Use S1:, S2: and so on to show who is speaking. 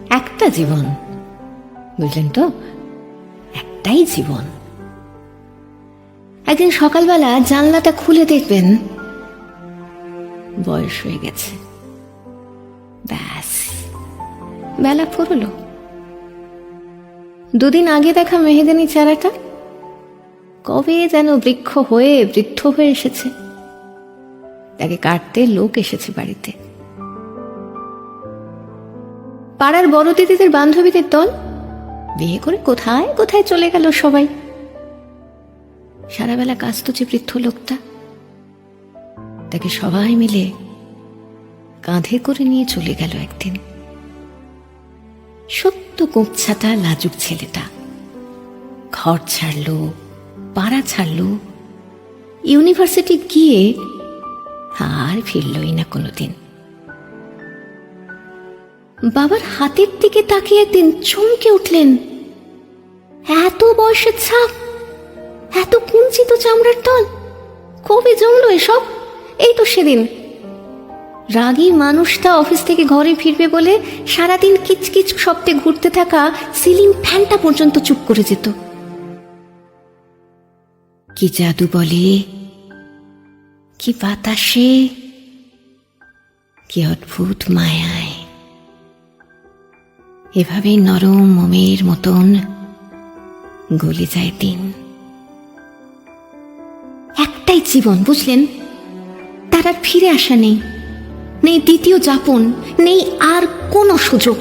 S1: একটা জীবন, বুঝলেন তো, একটাই জীবন। একদিন সকালবেলা জানলাটা খুলে দেখবেন বয়স হয়ে গেছে, ব্যাস বেলা ফুরলো। দুদিন আগে দেখা মেহেদানি চারাটা কবে যেন বৃক্ষ হয়ে বৃদ্ধ হয়ে এসেছে, তাকে কাটতে লোক এসেছে বাড়িতে। পাড়ার বড় দিদিদের বান্ধবীদের দল বিয়ে করে কোথায় কোথায় চলে গেল সবাই। সারাবেলা কাঁচত যে বৃদ্ধ লোকটা, তাকে সবাই মিলে কাঁধে করে নিয়ে চলে গেল একদিন। সত্য কোঁপছাটা লাজুক ছেলেটা ঘর ছাড়লো, পাড়া ছাড়লো, ইউনিভার্সিটি গিয়ে আর ফিরলই না কোনোদিন। বাবার হাতের দিকে তাকিয়ে একদিন চমকে উঠলেন, এত বয়সের ছাপ, এত কুঞ্চিত চামড়ার তল, কবে জমলো এসব? এই তো সেদিন রাগী মানুষটা অফিস থেকে ঘরে ফিরবে বলে সারাদিন কিচকিচ শব্দে ঘুরতে থাকা সিলিং ফ্যানটা পর্যন্ত চুপ করে যেত। কি জাদু বলে, কি বাতাসে, কি অদ্ভুত মায়ায় এভাবেই নরম মোমের মতন গলে যায় দিন। একটাই জীবন, বুঝলেন, তার আর ফিরে আসা নেই, নেই দ্বিতীয় যাপন, নেই আর কোনো সুযোগ।